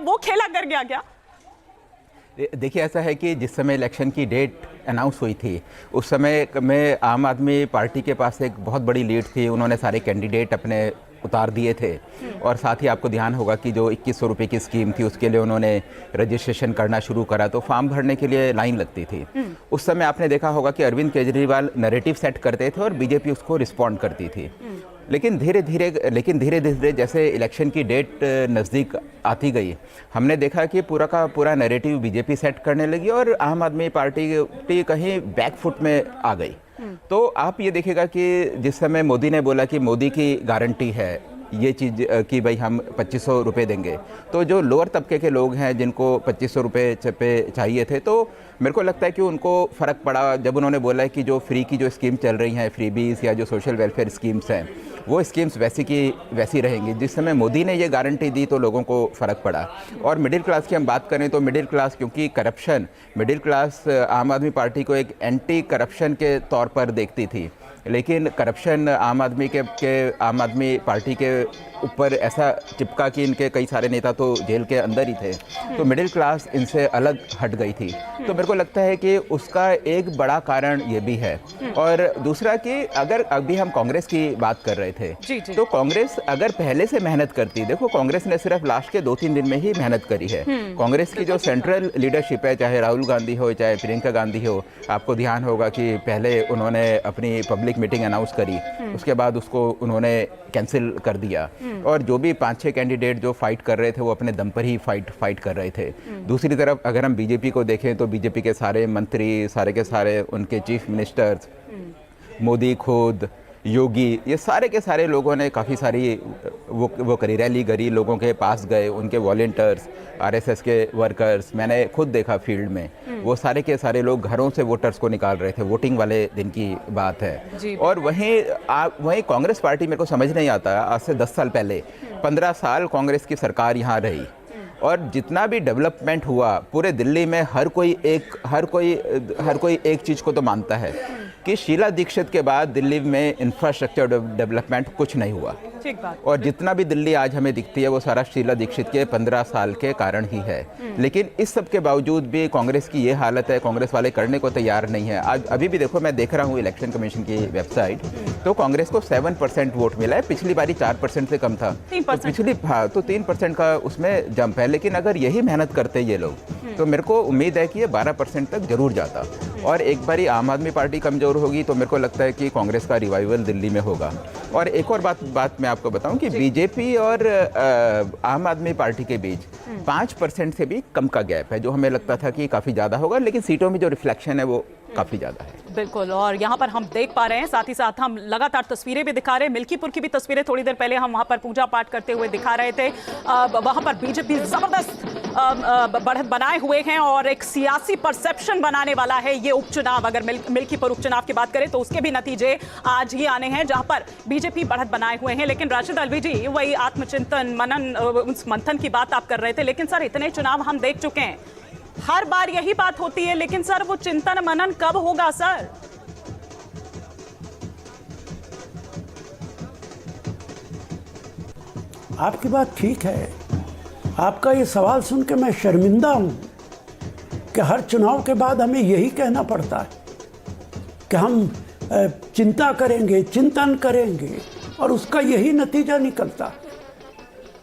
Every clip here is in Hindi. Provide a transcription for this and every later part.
वो खेला कर गया क्या? देखिए, ऐसा है कि जिस समय इलेक्शन की डेट अनाउंस हुई थी उस समय में आम आदमी पार्टी के पास एक बहुत बड़ी लीड थी। उन्होंने सारे कैंडिडेट अपने उतार दिए थे और साथ ही आपको ध्यान होगा कि जो 2100 रुपये की स्कीम थी उसके लिए उन्होंने रजिस्ट्रेशन करना शुरू करा, तो फॉर्म भरने के लिए लाइन लगती थी। उस समय आपने देखा होगा कि अरविंद केजरीवाल नैरेटिव सेट करते थे और बीजेपी उसको रिस्पॉन्ड करती थी। लेकिन धीरे धीरे जैसे इलेक्शन की डेट नज़दीक आती गई, हमने देखा कि पूरा का पूरा नैरेटिव बीजेपी सेट करने लगी और आम आदमी पार्टी कहीं बैकफुट में आ गई। तो आप ये देखिएगा कि जिस समय मोदी ने बोला कि मोदी की गारंटी है ये चीज़ कि भाई हम 2500 रुपये देंगे, तो जो लोअर तबके के लोग हैं जिनको 2500 रुपये चाहिए थे, तो मेरे को लगता है कि उनको फ़र्क पड़ा जब उन्होंने बोला कि जो फ्री की जो स्कीम चल रही हैं, फ्रीबीज या जो सोशल वेलफेयर स्कीम्स हैं, वो स्कीम्स वैसी की वैसी रहेंगी। जिस समय मोदी ने ये गारंटी दी तो लोगों को फ़र्क पड़ा। और मिडिल क्लास की हम बात करें तो मिडिल क्लास, क्योंकि करप्शन, मिडिल क्लास आम आदमी पार्टी को एक एंटी करप्शन के तौर पर देखती थी, लेकिन करप्शन आम आदमी पार्टी के ऊपर ऐसा चिपका कि इनके कई सारे नेता तो जेल के अंदर ही थे, तो मिडिल क्लास इनसे अलग हट गई थी। तो मेरे को लगता है कि उसका एक बड़ा कारण ये भी है। और दूसरा कि अगर अभी हम कांग्रेस की बात कर रहे थे, तो कांग्रेस अगर पहले से मेहनत करती, देखो कांग्रेस ने सिर्फ लास्ट के 2-3 दिन में ही मेहनत करी है। कांग्रेस की जो सेंट्रल लीडरशिप है, चाहे राहुल गांधी हो चाहे प्रियंका गांधी हो, आपको ध्यान होगा कि पहले उन्होंने अपनी पब्लिक मीटिंग अनाउंस करी, उसके बाद उसको उन्होंने कैंसिल कर दिया, और जो भी 5-6 कैंडिडेट जो फाइट कर रहे थे वो अपने दम पर ही फाइट कर रहे थे। दूसरी तरफ अगर हम बीजेपी को देखें तो बीजेपी के सारे मंत्री, सारे के सारे उनके चीफ मिनिस्टर्स, मोदी खुद, योगी, ये सारे के सारे लोगों ने काफ़ी सारी वो करी, रैली करी, लोगों के पास गए, उनके वॉलंटियर्स, आरएसएस के वर्कर्स, मैंने खुद देखा फील्ड में, वो सारे के सारे लोग घरों से वोटर्स को निकाल रहे थे। वोटिंग वाले दिन की बात है। और वहीं कांग्रेस पार्टी, मेरे को समझ नहीं आता, आज से 10 साल पहले 15 साल कांग्रेस की सरकार यहाँ रही और जितना भी डेवलपमेंट हुआ पूरे दिल्ली में, हर कोई एक चीज़ को तो मानता है कि शीला दीक्षित के बाद दिल्ली में इंफ्रास्ट्रक्चर डेवलपमेंट कुछ नहीं हुआ। ठीक बात। और जितना भी दिल्ली आज हमें दिखती है वो सारा शीला दीक्षित के 15 साल के कारण ही है। लेकिन इस सब के बावजूद भी कांग्रेस की ये हालत है, कांग्रेस वाले करने को तैयार नहीं है। आज अभी भी देखो, मैं देख रहा हूँ इलेक्शन कमीशन की वेबसाइट, तो कांग्रेस को 7% वोट मिला है, पिछली बारी 4% से कम था, तो 3% का उसमें जंप है। लेकिन अगर यही मेहनत करते ये लोग तो मेरे को उम्मीद है कि ये 12% तक जरूर जाता। और एक बारी आम आदमी पार्टी कमज़ोर होगी तो मेरे को लगता है कि कांग्रेस का रिवाइवल दिल्ली में होगा। और एक और बात मैं आपको बताऊं कि बीजेपी और आम आदमी पार्टी के बीच 5% से भी कम का गैप है, जो हमें लगता था कि काफ़ी ज़्यादा होगा, लेकिन सीटों में जो रिफ्लेक्शन है वो काफ़ी ज़्यादा है। बिल्कुल। और यहाँ पर हम देख पा रहे हैं, साथ ही साथ हम लगातार तस्वीरें भी दिखा रहे हैं, मिल्कीपुर की भी तस्वीरें थोड़ी देर पहले हम वहाँ पर पूजा पाठ करते हुए दिखा रहे थे। वहाँ पर बीजेपी ज़बरदस्त बढ़त बनाए हुए हैं और एक सियासी परसेप्शन बनाने वाला है ये उपचुनाव। अगर मिल्कीपुर उपचुनाव की बात करें तो उसके भी नतीजे आज ही आने हैं, जहाँ पर बीजेपी बढ़त बनाए हुए हैं। लेकिन राशिद अलवी जी, वही आत्मचिंतन, मनन, उस मंथन की बात आप कर रहे थे, लेकिन सर इतने चुनाव हम देख चुके हैं, हर बार यही बात होती है, लेकिन सर वो चिंतन मनन कब होगा सर? आपकी बात ठीक है। आपका ये सवाल सुन के मैं शर्मिंदा हूं कि हर चुनाव के बाद हमें यही कहना पड़ता है कि हम चिंता करेंगे, चिंतन करेंगे, और उसका यही नतीजा निकलता।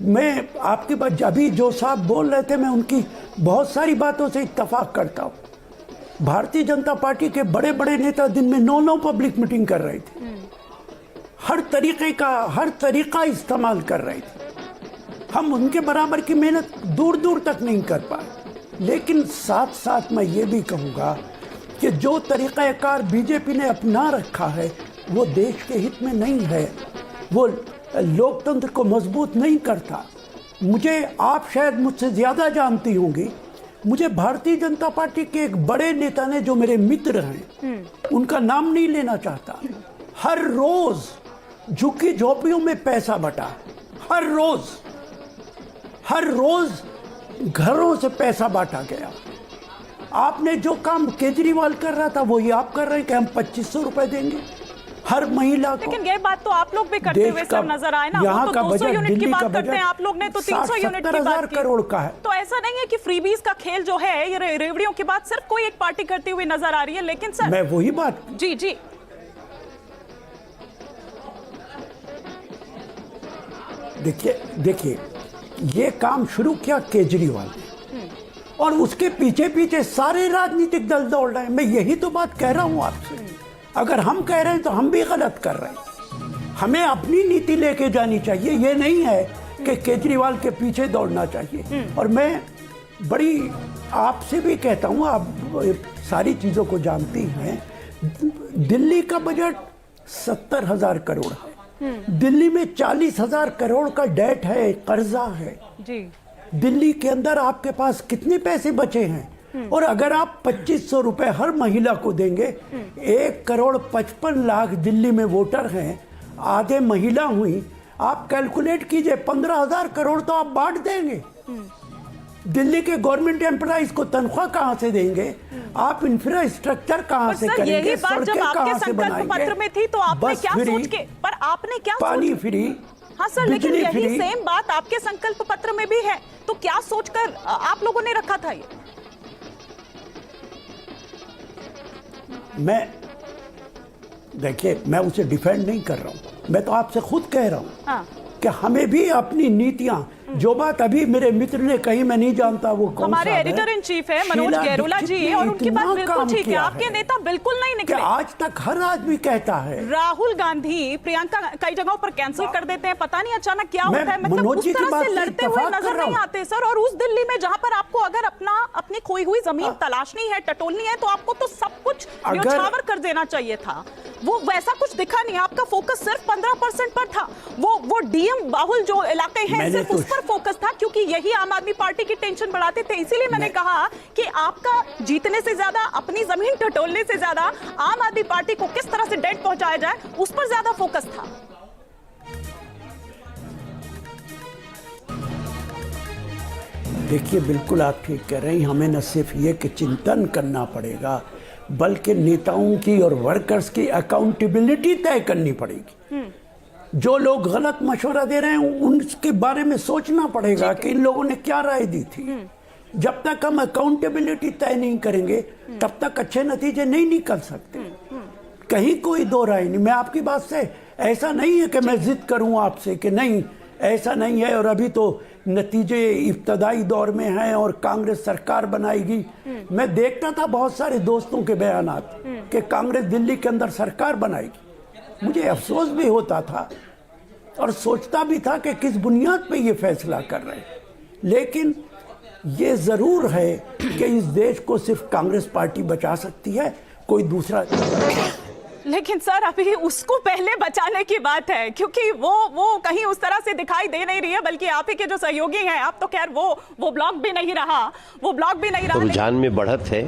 मैं आपकी बात, अभी जो साहब बोल रहे थे, मैं उनकी बहुत सारी बातों से इत्तेफाक करता हूँ। भारतीय जनता पार्टी के बड़े बड़े नेता दिन में 9 पब्लिक मीटिंग कर रहे थे, हर तरीका इस्तेमाल कर रहे थे। हम उनके बराबर की मेहनत दूर दूर तक नहीं कर पाए। लेकिन साथ साथ मैं ये भी कहूँगा कि जो तरीक़ाकार बीजेपी ने अपना रखा है वो देश के हित में नहीं है, वो लोकतंत्र को मजबूत नहीं करता। आप शायद मुझसे ज़्यादा जानती होंगी, मुझे भारतीय जनता पार्टी के एक बड़े नेता ने, जो मेरे मित्र हैं, उनका नाम नहीं लेना चाहता, हर रोज़ झुग्गी झोपड़ियों में पैसा बटा, हर रोज़ घरों से पैसा बांटा गया। आपने जो काम केजरीवाल कर रहा था वही आप कर रहे हैं कि हम 2500 रुपये देंगे। हर महिला को। लेकिन ये बात तो आप लोग भी करते हुए सर नजर आए ना। यहाँ वो का तो 200 बजट, यूनिट की दिल्ली बात का करते हैं, बजट आप लोग ने तो 300 यूनिट की बात की। करोड़ का है। तो ऐसा नहीं है कि फ्रीबीज का खेल जो है, ये रेवड़ियों की बात सिर्फ कोई एक पार्टी करती हुई नजर आ रही है। लेकिन सर मैं वही बात, जी जी देखिए ये काम शुरू किया केजरीवाल ने, और उसके पीछे पीछे सारे राजनीतिक दल दौड़ रहे हैं। मैं यही तो बात कह रहा हूं आपसे। अगर हम कह रहे हैं तो हम भी गलत कर रहे हैं। हमें अपनी नीति लेके जानी चाहिए, ये नहीं है कि केजरीवाल के पीछे दौड़ना चाहिए। और मैं बड़ी आपसे भी कहता हूं, आप सारी चीजों को जानती हैं, दिल्ली का बजट 70,000 करोड़ है। दिल्ली में 40,000 करोड़ का डेट है, कर्जा है जी। दिल्ली के अंदर आपके पास कितने पैसे बचे हैं? और अगर आप 2500 रुपए हर महिला को देंगे, 1,55,00,000 दिल्ली में वोटर हैं, आधे महिला हुई, आप कैलकुलेट कीजिए 15,000 करोड़ तो आप बांट देंगे। दिल्ली के गवर्नमेंट एम्प्लॉइज को तनख्वाह कहां से देंगे? आप इंफ्रास्ट्रक्चर कहां से करेंगे? यही बात जब आपके संकल्प पत्र में थी तो आपने क्या सोच के, पर आपने क्या पानी फ्री, हाँ सर, लेकिन बिजली यही फ्री। सेम बात आपके संकल्प पत्र में भी है, तो क्या सोचकर आप लोगों ने रखा था ये? मैं देखिए, मैं उसे डिफेंड नहीं कर रहा हूं, मैं तो आपसे खुद कह रहा हूं हाँ। कि हमें भी अपनी नीतियां, जो बात अभी मेरे मित्र ने कही, मैं नहीं जानता वो कौन हमारे सा है, एडिटर इन चीफ है मनोज शीला गैरोला दीक्षित जी, ने और उनकी बात इतना बिल्कुल काम ठीक है। किया आपके नेता बिल्कुल नहीं कि निकले। आज तक हर आदमी कहता है। राहुल गांधी, प्रियंका कई जगहों पर कैंसिल कर देते हैं, पता नहीं अचानक क्या मैं होता है, मतलब मनोज उस जी की तरह बात से से लड़ते हुए इत्तेफाक कर नजर रहा नहीं हूं। आते सर। और उस दिल्ली में जहां पर आपको अगर अपनी खोई हुई जमीन तलाशनी है, टटोलनी है, तो आपको तो सब कुछ न्योछावर कर देना चाहिए था। वो वैसा कुछ दिखा नहीं, आपका फोकस सिर्फ 15% पर था। वो डीएम बाहुल जो इलाके हैं, सिर्फ उस पर फोकस था, क्योंकि यही आम आदमी पार्टी की टेंशन बढ़ाते थे। इसीलिए मैंने कहा कि आपका जीतने से ज्यादा, अपनी जमीन टटोलने से ज्यादा, आम आदमी पार्टी को किस तरह से डेट पहुंचाया जाए, उस पर ज्यादा फोकस था। देखिए, बिल्कुल आप ठीक कह रहे हैं। हमें न सिर्फ ये कि चिंतन करना पड़ेगा, बल्कि नेताओं की और वर्कर्स की अकाउंटेबिलिटी तय करनी पड़ेगी। जो लोग गलत मशवरा दे रहे हैं, उनके बारे में सोचना पड़ेगा कि इन लोगों ने क्या राय दी थी। जब तक हम अकाउंटेबिलिटी तय नहीं करेंगे, तब तक अच्छे नतीजे नहीं निकल सकते। कहीं कोई दो राय नहीं। मैं आपकी बात से, ऐसा नहीं है कि मैं जिद करूं आपसे कि नहीं, ऐसा नहीं है। और अभी तो नतीजे इब्तदाई दौर में हैं और कांग्रेस सरकार बनाएगी। मैं देखता था बहुत सारे दोस्तों के बयानात कि कांग्रेस दिल्ली के अंदर सरकार बनाएगी। मुझे अफसोस भी होता था और सोचता भी था कि किस बुनियाद पे ये फैसला कर रहे हैं। लेकिन ये जरूर है कि इस देश को सिर्फ कांग्रेस पार्टी बचा सकती है, कोई दूसरा। लेकिन सर, अभी उसको पहले बचाने की बात है, क्योंकि वो कहीं उस तरह से दिखाई दे नहीं रही है, बल्कि आप ही के जो सहयोगी हैं, आप तो खैर वो ब्लॉक भी नहीं रहा, वो ब्लॉक भी नहीं रहा। रुझान में बढ़त है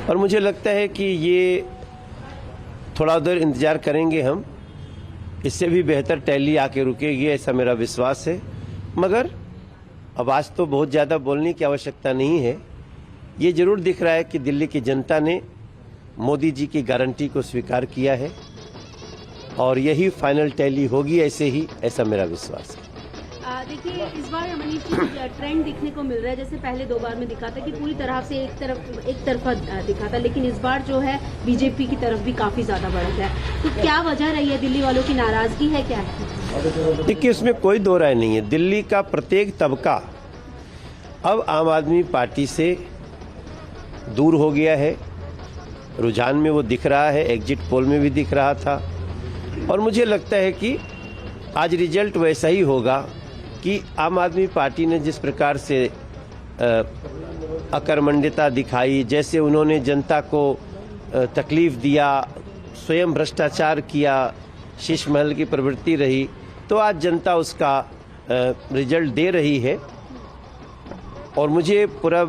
और मुझे लगता है कि ये थोड़ा देर इंतजार करेंगे हम, इससे भी बेहतर टैली आके रुकेगी, ऐसा मेरा विश्वास है। मगर अब आज तो बहुत ज़्यादा बोलने की आवश्यकता नहीं है। ये जरूर दिख रहा है कि दिल्ली की जनता ने मोदी जी की गारंटी को स्वीकार किया है और यही फाइनल टैली होगी, ऐसा मेरा विश्वास है। देखिए, इस बार मनीष जी ट्रेंड दिखने को मिल रहा है, जैसे पहले 2 बार में दिखा था कि पूरी तरह से एक तरफा दिखा था, लेकिन इस बार जो है बीजेपी की तरफ भी काफी ज्यादा बढ़त है। तो क्या वजह रही है? दिल्ली वालों की नाराजगी है, क्या है? देखिए, इसमें कोई दो राय नहीं है। दिल्ली का प्रत्येक तबका अब आम आदमी पार्टी से दूर हो गया है। रुझान में वो दिख रहा है, एग्जिट पोल में भी दिख रहा था, और मुझे लगता है कि आज रिजल्ट वैसा ही होगा कि आम आदमी पार्टी ने जिस प्रकार से अकर्मण्यता दिखाई, जैसे उन्होंने जनता को तकलीफ दिया, स्वयं भ्रष्टाचार किया, शीश महल की प्रवृत्ति रही, तो आज जनता उसका रिजल्ट दे रही है। और मुझे पूरा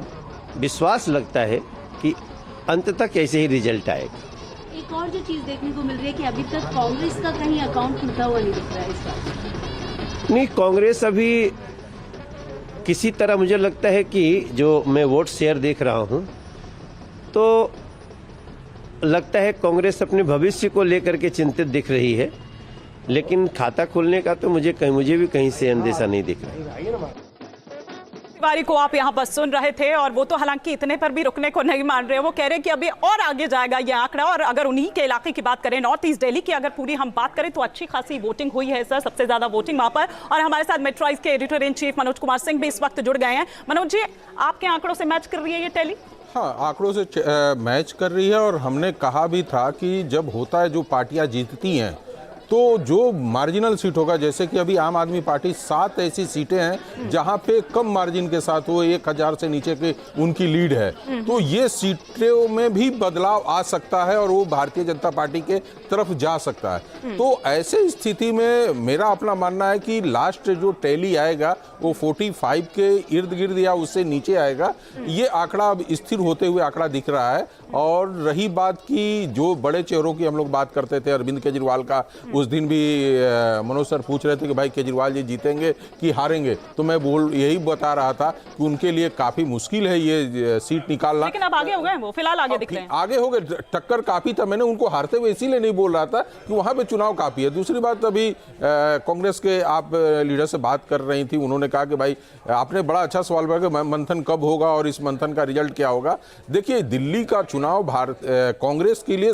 विश्वास लगता है कि अंत तक ऐसे ही रिजल्ट आएगा। एक और जो चीज देखने को मिल रही है कि अभी तक कांग्रेस का कहीं अकाउंट खुलता हुआ नहीं दिख रहा है इस बार। नहीं, कांग्रेस अभी किसी तरह, मुझे लगता है कि जो मैं वोट शेयर देख रहा हूं, तो लगता है कांग्रेस अपने भविष्य को लेकर के चिंतित दिख रही है, लेकिन खाता खोलने का तो मुझे भी कहीं से अंदेशा नहीं दिख रहा। तिवारी को आप यहाँ पर सुन रहे थे और वो तो हालांकि इतने पर भी रुकने को नहीं मान रहे। वो कह रहे हैं कि अभी और आगे जाएगा ये आंकड़ा। और अगर उन्हीं के इलाके की बात करें, नॉर्थ ईस्ट दिल्ली की अगर पूरी हम बात करें तो अच्छी खासी वोटिंग हुई है सर, सबसे ज्यादा वोटिंग वहां पर। और हमारे साथ मेट्रोइज के editor in chief Manoj Kumar Singh भी इस वक्त जुड़ गए हैं। मनोज जी, आपके आंकड़ों से मैच कर रही है ये टैली? हाँ, आंकड़ों से मैच कर रही है। और हमने कहा भी था कि जब होता है जो पार्टियां जीतती हैं तो जो मार्जिनल सीट होगा, जैसे कि अभी आम आदमी पार्टी 7 ऐसी सीटें हैं जहां पे कम मार्जिन के साथ वो 1000 से नीचे की उनकी लीड है, तो ये सीटों में भी बदलाव आ सकता है और वो भारतीय जनता पार्टी के तरफ जा सकता है। तो ऐसे स्थिति में मेरा अपना मानना है कि लास्ट जो टैली आएगा वो 45 के इर्द गिर्द या उससे नीचे आएगा। ये आंकड़ा अब स्थिर होते हुए आंकड़ा दिख रहा है। और रही बात की जो बड़े चेहरों की हम लोग बात करते थे, अरविंद केजरीवाल का, उस दिन भी मनोज सर पूछ रहे थे कि भाई केजरीवाल जी जीतेंगे कि हारेंगे, तो मैं यही बता रहा था कि उनके लिए काफी मुश्किल है ये सीट निकालना। लेकिन अब आगे हो गए, वो फिलहाल आगे दिख रहे हैं। आगे हो गए, टक्कर काफी था। मैंने उनको हारते हुए इसीलिए नहीं बोल रहा था कि वहां पे चुनाव काफी है। दूसरी बात, अभी कांग्रेस के आप लीडर से बात कर रही थी, उन्होंने कहा कि भाई आपने बड़ा अच्छा सवाल किया कि मंथन कब होगा और इस मंथन का रिजल्ट क्या होगा। देखिए, दिल्ली का चुनाव कांग्रेस के लिए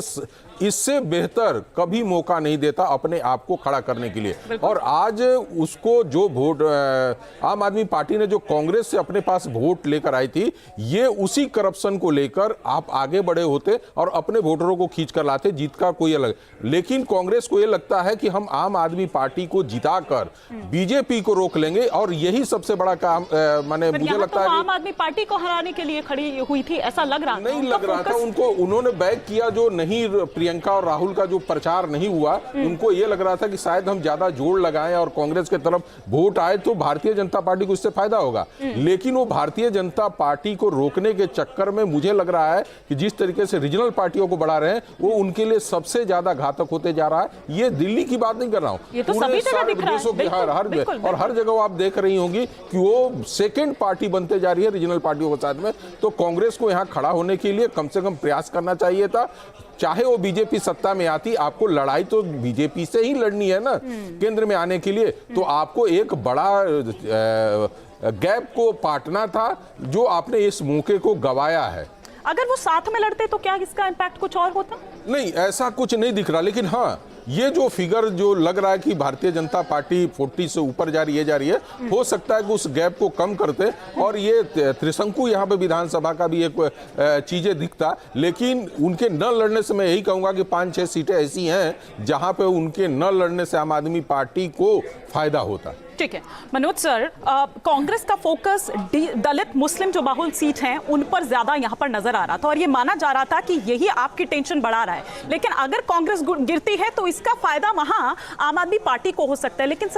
इससे बेहतर कभी मौका नहीं देता अपने आप को खड़ा करने के लिए। और आज उसको जो वोट आम आदमी पार्टी ने जो कांग्रेस से अपने पास वोट लेकर आई थी, ये उसी करप्शन को लेकर आप आगे बढ़े होते और अपने वोटरों को खींच कर लाते। जीत का कोई अलग, लेकिन कांग्रेस को ये लगता है कि हम आम आदमी पार्टी को जिताकर बीजेपी को रोक लेंगे और यही सबसे बड़ा काम माने मुझे लगता है आम आदमी पार्टी को हराने के लिए खड़ी हुई थी, ऐसा लग रहा नहीं लग रहा था उनको। उन्होंने बैक किया जो नहीं, प्रियंका और राहुल का जो प्रचार नहीं हुआ, उनको यह लग रहा था कि शायद हम ज्यादा जोर लगाएं और कांग्रेस के तरफ वोट आए तो भारतीय जनता पार्टी को इससे फायदा होगा। लेकिन वो भारतीय जनता पार्टी को रोकने के चक्कर में मुझे लग रहा है कि जिस तरीके से रीजनल पार्टियों को बढ़ा रहे हैं वो उनके लिए सबसे ज्यादा घातक होते जा रहा है। ये दिल्ली की बात नहीं कर रहा हूं, ये तो सभी जगह दिख रहा है। और हर जगह आप देख रही होंगी कि वो सेकेंड पार्टी बनते जा रही है रीजनल पार्टियों के साथ में। तो कांग्रेस को यहां खड़ा होने के लिए कम से कम प्रयास करना चाहिए था। चाहे वो बीजेपी सत्ता में आती, आपको लड़ाई तो बीजेपी से ही लड़नी है ना केंद्र में आने के लिए। तो आपको एक बड़ा गैप को पाटना था जो आपने इस मौके को गवाया है। अगर वो साथ में लड़ते तो क्या इसका इम्पैक्ट कुछ और होता? नहीं, ऐसा कुछ नहीं दिख रहा। लेकिन हाँ, ये जो फिगर जो लग रहा है कि भारतीय जनता पार्टी 40 से ऊपर जा रही है, हो सकता है कि उस गैप को कम करते और ये त्रिशंकु यहाँ पे विधानसभा का भी एक चीजें दिखता। लेकिन उनके न लड़ने से मैं यही कहूंगा कि 5-6 सीटें ऐसी हैं जहां पे उनके न लड़ने से आम आदमी पार्टी को फायदा होता। ठीक है मनोज सर, कांग्रेस का फोकस दलित मुस्लिम जो बाहुल सीट हैं उन पर ज्यादा यहां पर नजर आ रहा था और ये माना जा रहा था कि यही आपकी टेंशन बढ़ा रहा है। लेकिन अगर कांग्रेस गिरती है तो इसका फायदा वहां आम आदमी पार्टी को हो सकता है। लेकिन